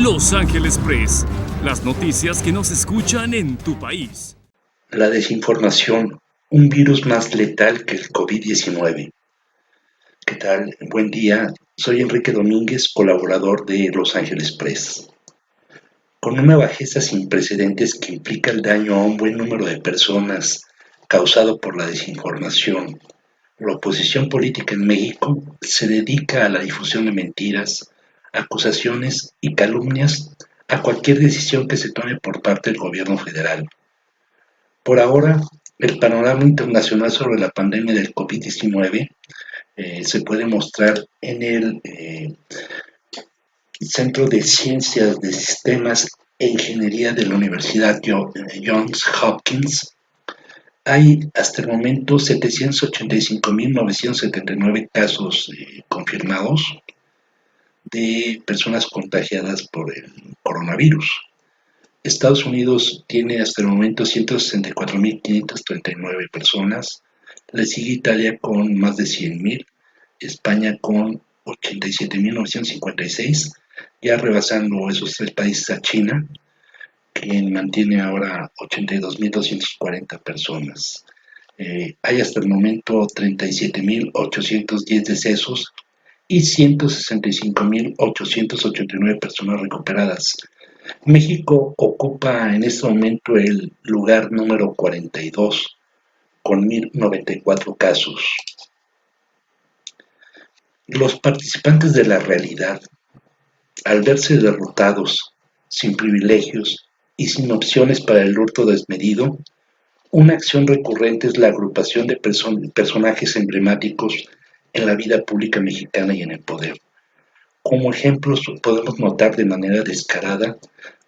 Los Ángeles Press, las noticias que no se escuchan en tu país. La desinformación, un virus más letal que el COVID-19. ¿Qué tal? Buen día. Soy Enrique Domínguez, colaborador de Los Ángeles Press. Con una bajeza sin precedentes que implica el daño a un buen número de personas causado por la desinformación, la oposición política en México se dedica a la difusión de mentiras, acusaciones y calumnias a cualquier decisión que se tome por parte del gobierno federal. Por ahora, el panorama internacional sobre la pandemia del COVID-19 se puede mostrar en el Centro de Ciencias de Sistemas e Ingeniería de la Universidad Johns Hopkins. Hay hasta el momento 785.979 casos confirmados de personas contagiadas por el coronavirus. Estados Unidos tiene hasta el momento 164.539 personas, le sigue Italia con más de 100.000, España con 87.956, ya rebasando esos tres países a China, quien mantiene ahora 82.240 personas. Hay hasta el momento 37.810 decesos y 165.889 personas recuperadas. México ocupa en este momento el lugar número 42 con 1.094 casos. Los participantes de la realidad, al verse derrotados, sin privilegios y sin opciones para el hurto desmedido, una acción recurrente es la agrupación de personajes emblemáticos en la vida pública mexicana y en el poder. Como ejemplos podemos notar de manera descarada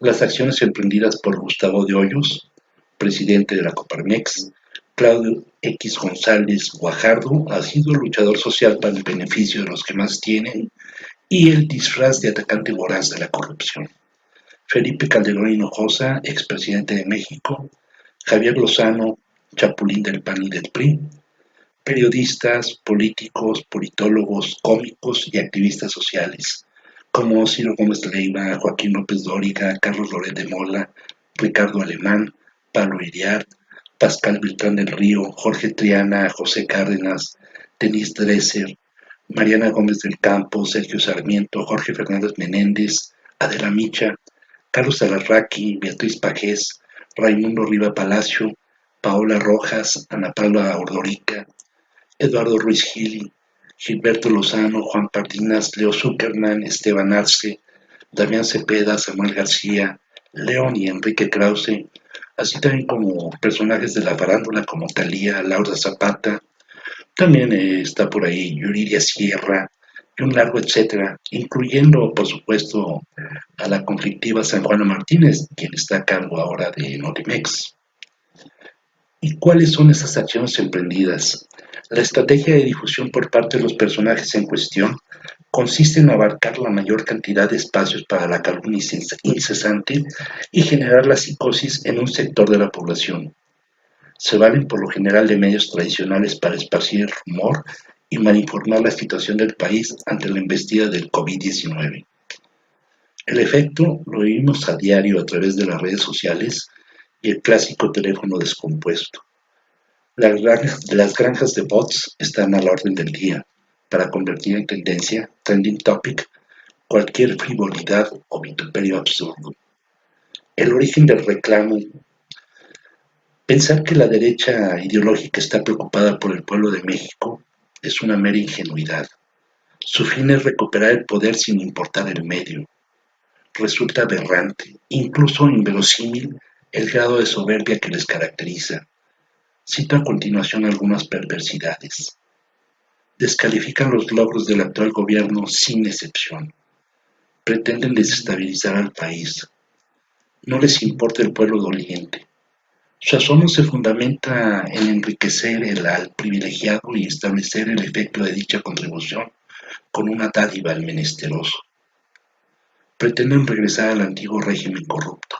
las acciones emprendidas por Gustavo de Hoyos, presidente de la Coparmex, Claudio X González Guajardo, ha sido luchador social para el beneficio de los que más tienen, y el disfraz de atacante voraz de la corrupción. Felipe Calderón Hinojosa, expresidente de México, Javier Lozano, chapulín del PAN y del PRI, periodistas, políticos, politólogos, cómicos y activistas sociales, como Ciro Gómez Leiva, Joaquín López Dóriga, Carlos Loret de Mola, Ricardo Alemán, Pablo Iriart, Pascal Beltrán del Río, Jorge Triana, José Cárdenas, Denise Dresser, Mariana Gómez del Campo, Sergio Sarmiento, Jorge Fernández Menéndez, Adela Micha, Carlos Alarraqui, Beatriz Pajés, Raimundo Riva Palacio, Paola Rojas, Ana Paula Ordorica, Eduardo Ruiz Gili, Gilberto Lozano, Juan Pardinas, Leo Zuckerman, Esteban Arce, Damián Cepeda, Samuel García, León y Enrique Krause, así también como personajes de la farándula como Talía, Laura Zapata, también está por ahí Yuridia Sierra y un largo etcétera, incluyendo por supuesto a la conflictiva San Juana Martínez, quien está a cargo ahora de Notimex. ¿Y cuáles son esas acciones emprendidas? La estrategia de difusión por parte de los personajes en cuestión consiste en abarcar la mayor cantidad de espacios para la calumnia incesante y generar la psicosis en un sector de la población. Se valen por lo general de medios tradicionales para esparcir el rumor y malinformar la situación del país ante la embestida del COVID-19. El efecto lo vivimos a diario a través de las redes sociales y el clásico teléfono descompuesto. Las granjas de bots están a la orden del día para convertir en tendencia, trending topic, cualquier frivolidad o vituperio absurdo. El origen del reclamo. Pensar que la derecha ideológica está preocupada por el pueblo de México es una mera ingenuidad. Su fin es recuperar el poder sin importar el medio. Resulta aberrante, incluso inverosímil, el grado de soberbia que les caracteriza. Cito a continuación algunas perversidades. Descalifican los logros del actual gobierno sin excepción. Pretenden desestabilizar al país. No les importa el pueblo doliente. Su asomo se fundamenta en enriquecer al privilegiado y establecer el efecto de dicha contribución con una dádiva al menesteroso. Pretenden regresar al antiguo régimen corrupto.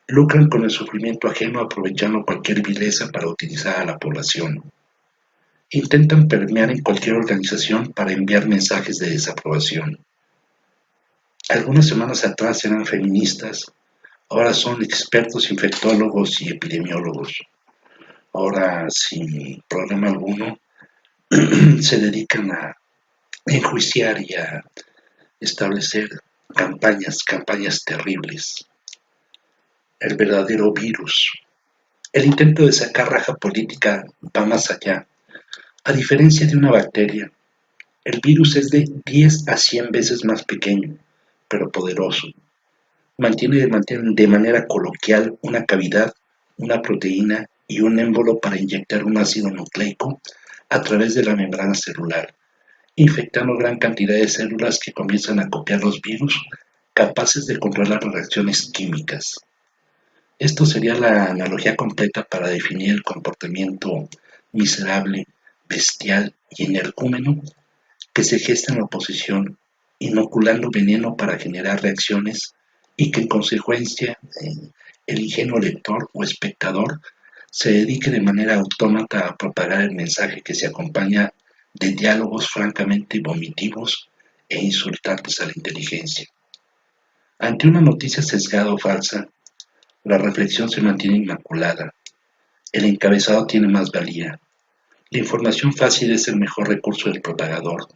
Lucran con el sufrimiento ajeno aprovechando cualquier vileza para utilizar a la población. Intentan permear en cualquier organización para enviar mensajes de desaprobación. Algunas semanas atrás eran feministas, ahora son expertos infectólogos y epidemiólogos. Ahora, sin problema alguno, se dedican a enjuiciar y a establecer campañas terribles. El verdadero virus. El intento de sacar raja política va más allá. A diferencia de una bacteria, el virus es de 10 a 100 veces más pequeño, pero poderoso. Mantiene de manera coloquial una cavidad, una proteína y un émbolo para inyectar un ácido nucleico a través de la membrana celular, infectando gran cantidad de células que comienzan a copiar los virus capaces de controlar las reacciones químicas. Esto sería la analogía completa para definir el comportamiento miserable, bestial y energúmeno que se gesta en la oposición, inoculando veneno para generar reacciones y que en consecuencia el ingenuo lector o espectador se dedique de manera autómata a propagar el mensaje que se acompaña de diálogos francamente vomitivos e insultantes a la inteligencia. Ante una noticia sesgada o falsa, la reflexión se mantiene inmaculada, el encabezado tiene más valía, la información fácil es el mejor recurso del propagador,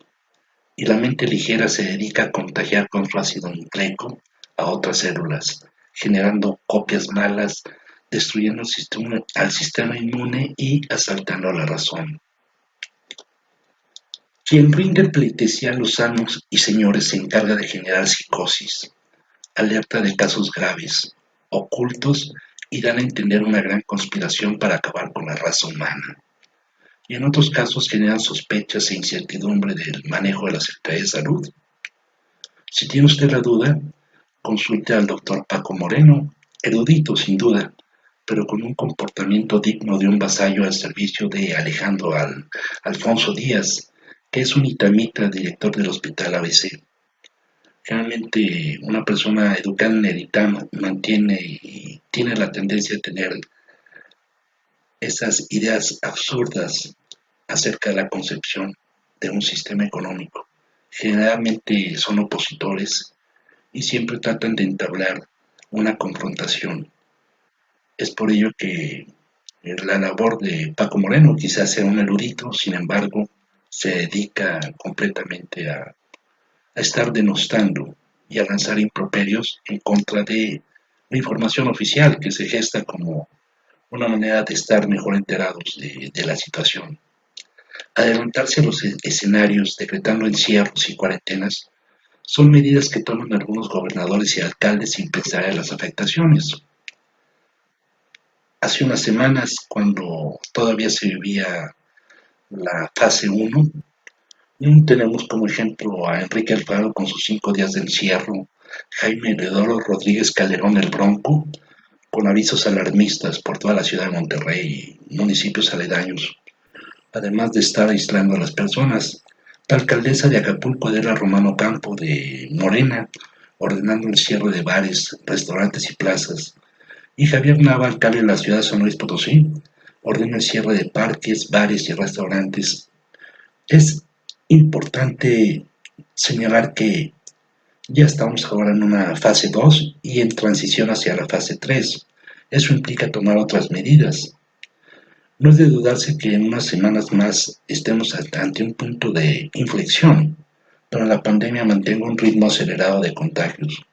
y la mente ligera se dedica a contagiar con su ácido nucleico a otras células, generando copias malas, destruyendo al sistema inmune y asaltando la razón. Quien rinde pleitesía a los amos y señores se encarga de generar psicosis, alerta de casos graves, ocultos y dan a entender una gran conspiración para acabar con la raza humana. Y en otros casos generan sospechas e incertidumbre del manejo de la Secretaría de Salud. Si tiene usted la duda, consulte al doctor Paco Moreno, erudito sin duda, pero con un comportamiento digno de un vasallo al servicio de Alfonso Díaz, que es un itamita director del Hospital ABC. Generalmente una persona educada en el ITAM mantiene y tiene la tendencia a tener esas ideas absurdas acerca de la concepción de un sistema económico. Generalmente son opositores y siempre tratan de entablar una confrontación. Es por ello que la labor de Paco Moreno quizás sea un erudito, sin embargo, se dedica completamente a estar denostando y a lanzar improperios en contra de la información oficial que se gesta como una manera de estar mejor enterados de la situación. Adelantarse a los escenarios decretando encierros y cuarentenas son medidas que toman algunos gobernadores y alcaldes sin pensar en las afectaciones. Hace unas semanas, cuando todavía se vivía la fase 1, tenemos como ejemplo a Enrique Alfaro con sus 5 días de encierro, Jaime Ledoro Rodríguez Calderón el Bronco, con avisos alarmistas por toda la ciudad de Monterrey y municipios aledaños, además de estar aislando a las personas. La alcaldesa de Acapulco, Adela Romano Campo, de Morena, ordenando el cierre de bares, restaurantes y plazas. Y Javier Nava, alcalde de la ciudad de San Luis Potosí, ordena el cierre de parques, bares y restaurantes. Es importante señalar que ya estamos ahora en una fase 2 y en transición hacia la fase 3. Eso implica tomar otras medidas. No es de dudarse que en unas semanas más estemos ante un punto de inflexión, pero la pandemia mantenga un ritmo acelerado de contagios.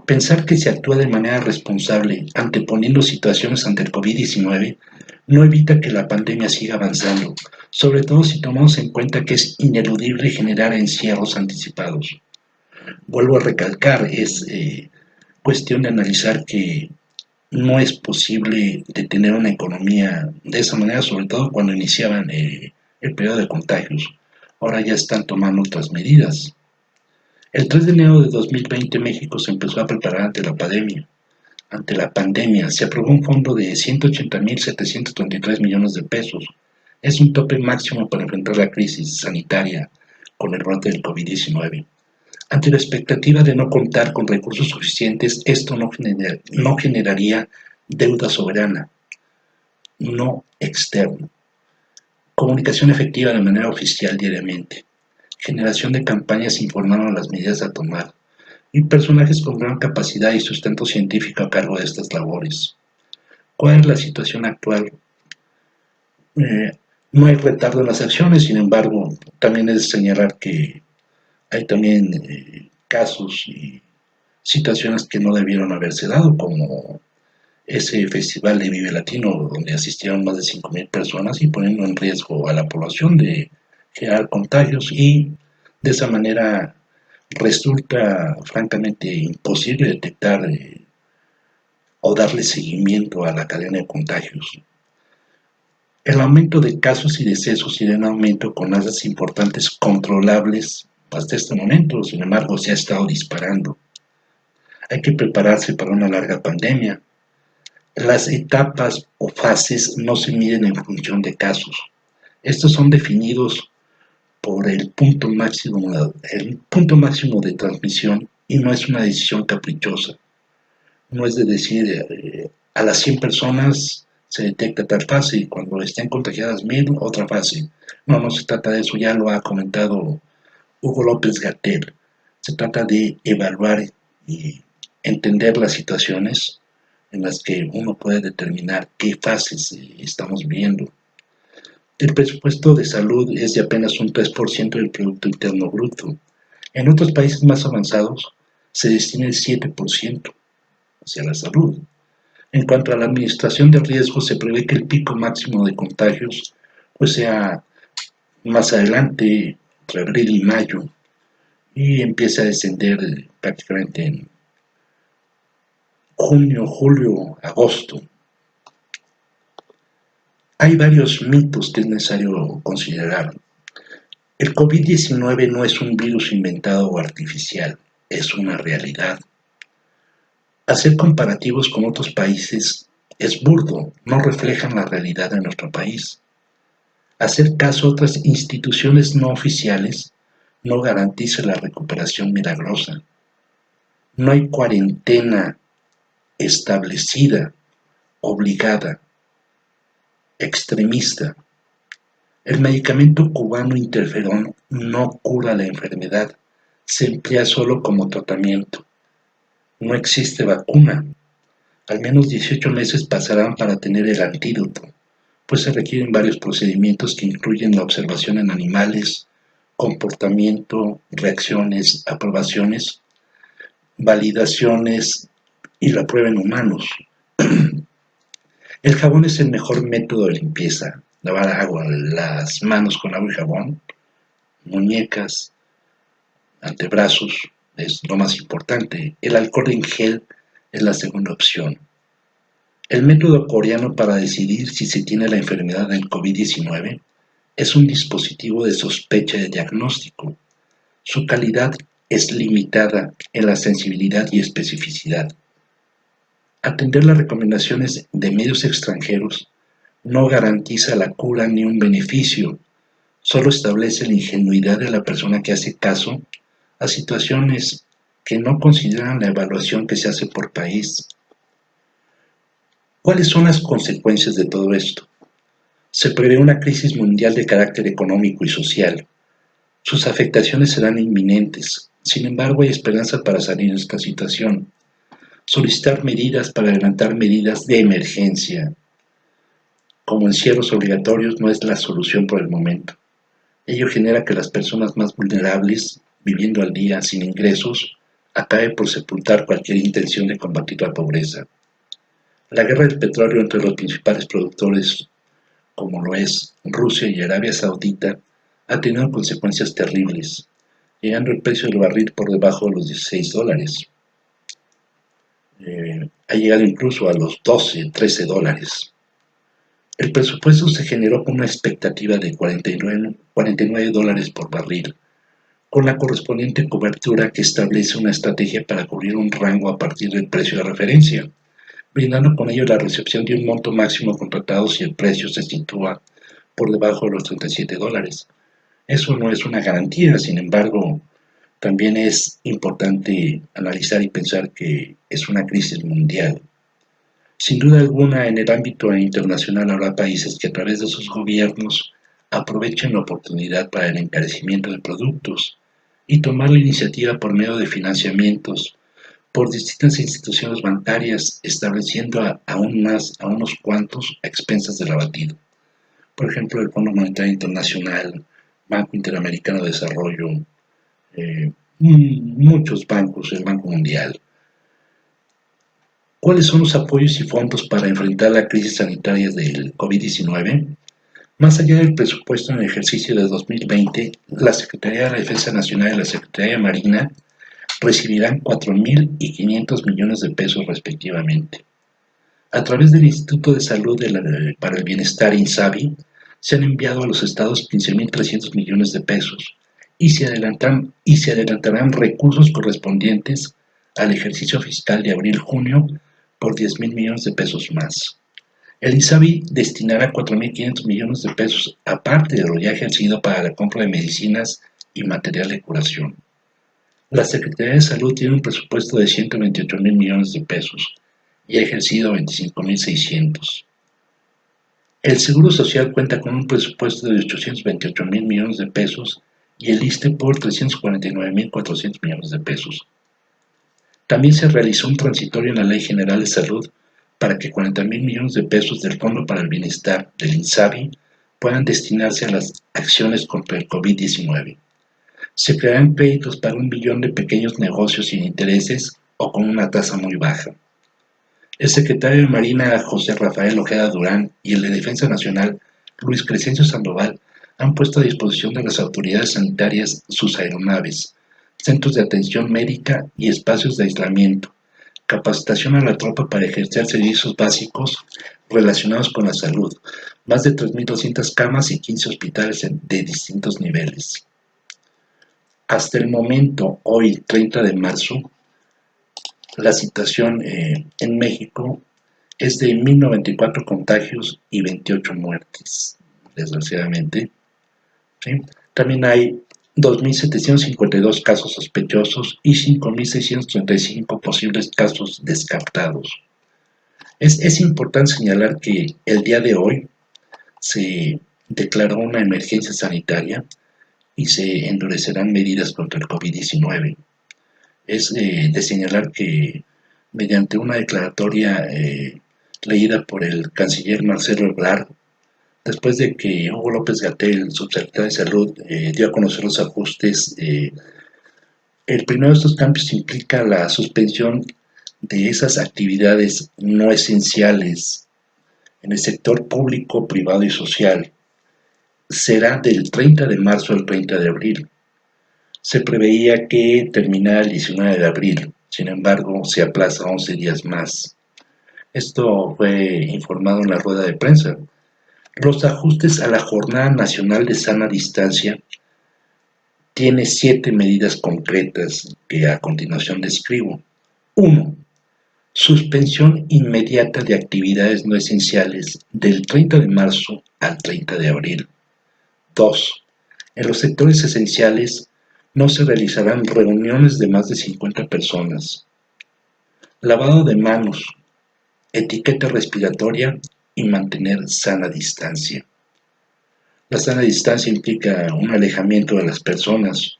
Pensar que se actúa de manera responsable anteponiendo situaciones ante el COVID-19 no evita que la pandemia siga avanzando, sobre todo si tomamos en cuenta que es ineludible generar encierros anticipados. Vuelvo a recalcar, es cuestión de analizar que no es posible detener una economía de esa manera, sobre todo cuando iniciaban el periodo de contagios. Ahora ya están tomando otras medidas. El 3 de enero de 2020 México se empezó a preparar ante la pandemia. Ante la pandemia se aprobó un fondo de 180.733 millones de pesos. Es un tope máximo para enfrentar la crisis sanitaria con el brote del COVID-19. Ante la expectativa de no contar con recursos suficientes, esto no generaría deuda soberana, no externa. Comunicación efectiva de manera oficial diariamente. generación de campañas informaron las medidas a tomar, y personajes con gran capacidad y sustento científico a cargo de estas labores. ¿Cuál es la situación actual? Eh, no hay retardo en las acciones, sin embargo, también es señalar que hay también casos y situaciones que no debieron haberse dado, como ese festival de Vive Latino, donde asistieron más de 5.000 personas y poniendo en riesgo a la población de generar contagios, y de esa manera resulta francamente imposible detectar o darle seguimiento a la cadena de contagios. El aumento de casos y decesos irá en aumento con alzas importantes controlables hasta este momento, sin embargo se ha estado disparando. Hay que prepararse para una larga pandemia. Las etapas o fases no se miden en función de casos. Estos son definidos por el punto máximo de transmisión, y no es una decisión caprichosa. No es de decir a las 100 personas se detecta tal fase y cuando estén contagiadas 1.000 otra fase. No, no se trata de eso, ya lo ha comentado Hugo López Gatell. Se trata de evaluar y entender las situaciones en las que uno puede determinar qué fases estamos viendo. El presupuesto de salud es de apenas un 3% del Producto Interno Bruto. En otros países más avanzados se destina el 7% hacia la salud. En cuanto a la administración de riesgos, se prevé que el pico máximo de contagios pues sea más adelante, entre abril y mayo, y empiece a descender prácticamente en junio, julio, agosto. Hay varios mitos que es necesario considerar. El COVID-19 no es un virus inventado o artificial, es una realidad. Hacer comparativos con otros países es burdo, no reflejan la realidad de nuestro país. Hacer caso a otras instituciones no oficiales no garantiza la recuperación milagrosa. No hay cuarentena establecida, obligada, extremista. El medicamento cubano interferón no cura la enfermedad, se emplea solo como tratamiento. No existe vacuna. Al menos 18 meses pasarán para tener el antídoto, pues se requieren varios procedimientos que incluyen la observación en animales, comportamiento, reacciones, aprobaciones, validaciones y la prueba en humanos. El jabón es el mejor método de limpieza. Lavar agua, las manos con agua y jabón, muñecas, antebrazos, es lo más importante. El alcohol en gel es la segunda opción. El método coreano para decidir si se tiene la enfermedad del COVID-19 es un dispositivo de sospecha de diagnóstico. Su calidad es limitada en la sensibilidad y especificidad. Atender las recomendaciones de medios extranjeros no garantiza la cura ni un beneficio, solo establece la ingenuidad de la persona que hace caso a situaciones que no consideran la evaluación que se hace por país. ¿Cuáles son las consecuencias de todo esto? Se prevé una crisis mundial de carácter económico y social. Sus afectaciones serán inminentes. Sin embargo, hay esperanza para salir de esta situación. Solicitar medidas para adelantar medidas de emergencia, como encierros obligatorios, no es la solución por el momento. Ello genera que las personas más vulnerables, viviendo al día sin ingresos, acabe por sepultar cualquier intención de combatir la pobreza. La guerra del petróleo entre los principales productores, como lo es Rusia y Arabia Saudita, ha tenido consecuencias terribles, llegando el precio del barril por debajo de los $16. Ha llegado incluso a los 12, 13 dólares. El presupuesto se generó con una expectativa de 49 dólares por barril, con la correspondiente cobertura que establece una estrategia para cubrir un rango a partir del precio de referencia, brindando con ello la recepción de un monto máximo contratado si el precio se sitúa por debajo de los 37 dólares. Eso no es una garantía, sin embargo, también es importante analizar y pensar que es una crisis mundial. Sin duda alguna, en el ámbito internacional habrá países que a través de sus gobiernos aprovechen la oportunidad para el encarecimiento de productos y tomar la iniciativa por medio de financiamientos por distintas instituciones bancarias, estableciendo aún más a unos cuantos a expensas del abatido. Por ejemplo, el Fondo Monetario Internacional, Banco Interamericano de Desarrollo, muchos bancos, el Banco Mundial. ¿Cuáles son los apoyos y fondos para enfrentar la crisis sanitaria del COVID-19? Más allá del presupuesto en el ejercicio de 2020, la Secretaría de la Defensa Nacional y la Secretaría de Marina recibirán 4.000 y 500 millones de pesos respectivamente. A través del Instituto de Salud para el Bienestar INSABI, se han enviado a los estados 15.300 millones de pesos y se adelantarán recursos correspondientes al ejercicio fiscal de abril-junio por 10.000 millones de pesos más. El INSABI destinará 4.500 millones de pesos, aparte de lo ya ejercido para la compra de medicinas y material de curación. La Secretaría de Salud tiene un presupuesto de 128.000 millones de pesos y ha ejercido 25.600. El Seguro Social cuenta con un presupuesto de 828.000 millones de pesos y el ISSSTE por 349.400 millones de pesos. También se realizó un transitorio en la Ley General de Salud para que 40.000 millones de pesos del Fondo para el Bienestar del INSABI puedan destinarse a las acciones contra el COVID-19. Se crearán créditos para 1 millón de pequeños negocios sin intereses o con una tasa muy baja. El secretario de Marina, José Rafael Ojeda Durán, y el de Defensa Nacional, Luis Crescencio Sandoval, han puesto a disposición de las autoridades sanitarias sus aeronaves, centros de atención médica y espacios de aislamiento, capacitación a la tropa para ejercer servicios básicos relacionados con la salud, más de 3.200 camas y 15 hospitales de distintos niveles. Hasta el momento, hoy 30 de marzo, la situación en México es de 1.094 contagios y 28 muertes, desgraciadamente. ¿Sí? También hay 2.752 casos sospechosos y 5.635 posibles casos descartados. Es importante señalar que el día de hoy se declaró una emergencia sanitaria y se endurecerán medidas contra el COVID-19. Es de señalar que mediante una declaratoria leída por el canciller Marcelo Ebrard, después de que Hugo López-Gatell, subsecretario de Salud, dio a conocer los ajustes, el primero de estos cambios implica la suspensión de esas actividades no esenciales en el sector público, privado y social. Será del 30 de marzo al 30 de abril. Se preveía que terminara el 19 de abril, sin embargo, se aplaza 11 días más. Esto fue informado en la rueda de prensa. Los ajustes a la Jornada Nacional de Sana Distancia tiene 7 medidas concretas que a continuación describo. 1. Suspensión inmediata de actividades no esenciales del 30 de marzo al 30 de abril. 2. En los sectores esenciales no se realizarán reuniones de más de 50 personas. Lavado de manos, etiqueta respiratoria y mantener sana distancia. La sana distancia implica un alejamiento de las personas.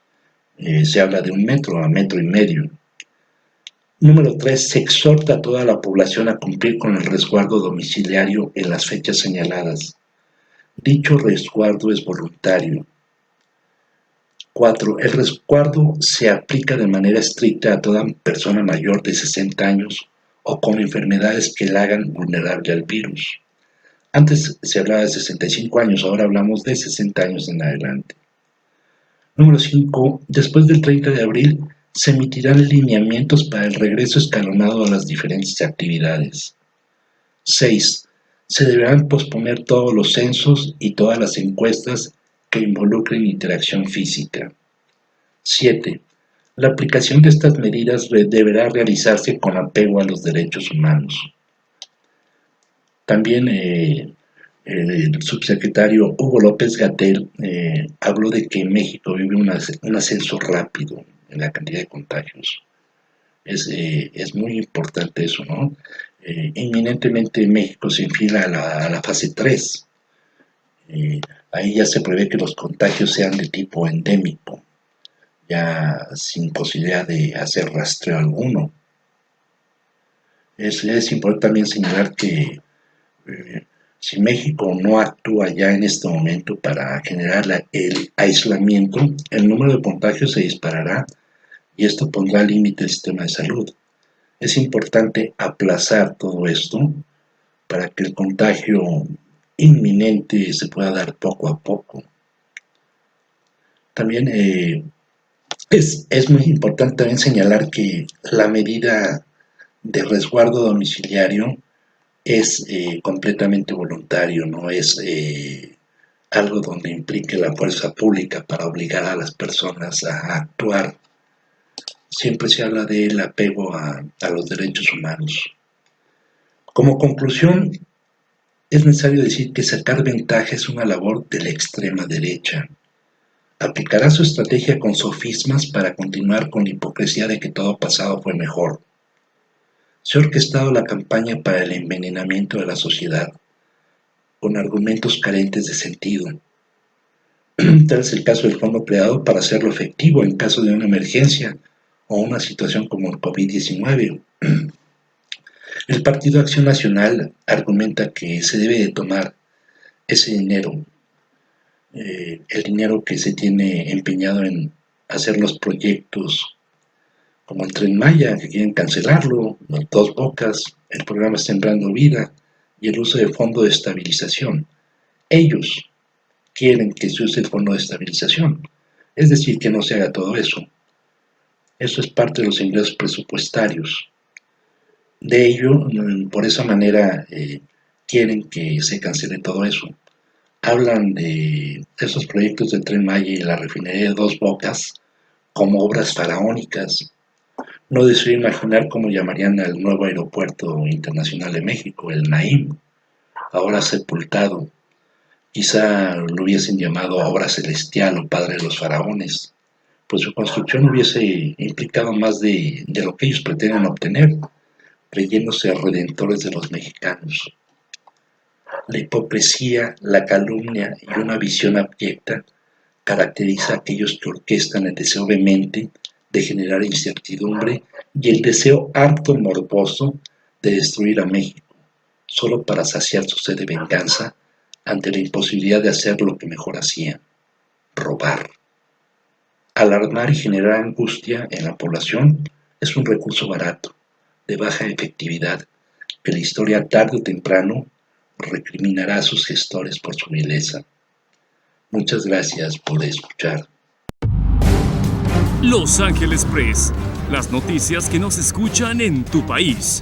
Se habla de 1 metro a 1,5 metros. Número 3. Se exhorta a toda la población a cumplir con el resguardo domiciliario en las fechas señaladas. Dicho resguardo es voluntario. 4. El resguardo se aplica de manera estricta a toda persona mayor de 60 años o con enfermedades que la hagan vulnerable al virus. Antes se hablaba de 65 años, ahora hablamos de 60 años en adelante. Número 5. Después del 30 de abril se emitirán lineamientos para el regreso escalonado a las diferentes actividades. 6. Se deberán posponer todos los censos y todas las encuestas que involucren interacción física. 7. La aplicación de estas medidas deberá realizarse con apego a los derechos humanos. También el subsecretario Hugo López-Gatell habló de que México vive un ascenso rápido en la cantidad de contagios. Es muy importante eso, ¿no? Inminentemente México se enfila a la fase 3. Eh, Ahí ya se prevé que los contagios sean de tipo endémico, ya sin posibilidad de hacer rastreo alguno. Es importante también señalar que si México no actúa ya en este momento para generar el aislamiento, el número de contagios se disparará y esto pondrá límite al sistema de salud. Es importante aplazar todo esto para que el contagio inminente se pueda dar poco a poco. También es muy importante también señalar que la medida de resguardo domiciliario es completamente voluntario, no es algo donde implique la fuerza pública para obligar a las personas a actuar. Siempre se habla del apego a los derechos humanos. Como conclusión, es necesario decir que sacar ventaja es una labor de la extrema derecha. Aplicará su estrategia con sofismas para continuar con la hipocresía de que todo pasado fue mejor. Se ha orquestado la campaña para el envenenamiento de la sociedad, con argumentos carentes de sentido. Tal es el caso del fondo creado para hacerlo efectivo en caso de una emergencia o una situación como el COVID-19. El Partido Acción Nacional argumenta que se debe de tomar ese dinero, el dinero que se tiene empeñado en hacer los proyectos como el Tren Maya, que quieren cancelarlo, los Dos Bocas, el programa Sembrando Vida y el uso de fondo de estabilización. Ellos quieren que se use el fondo de estabilización, es decir, que no se haga todo eso. Eso es parte de los ingresos presupuestarios. De ello, por esa manera, quieren que se cancele todo eso. Hablan de esos proyectos del Tren Maya y la refinería de Dos Bocas como obras faraónicas. No deseo imaginar cómo llamarían al nuevo aeropuerto internacional de México, el Naim, ahora sepultado. Quizá lo hubiesen llamado obra celestial o padre de los faraones, pues su construcción hubiese implicado más de lo que ellos pretenden obtener, creyéndose redentores de los mexicanos. La hipocresía, la calumnia y una visión abyecta caracteriza a aquellos que orquestan el deseo vehemente de generar incertidumbre y el deseo harto morboso de destruir a México, solo para saciar su sed de venganza ante la imposibilidad de hacer lo que mejor hacían, robar. Alarmar y generar angustia en la población es un recurso barato, de baja efectividad, que la historia tarde o temprano recriminará a sus gestores por su vileza. Muchas gracias por escuchar. Los Ángeles Press, las noticias que no se escuchan en tu país.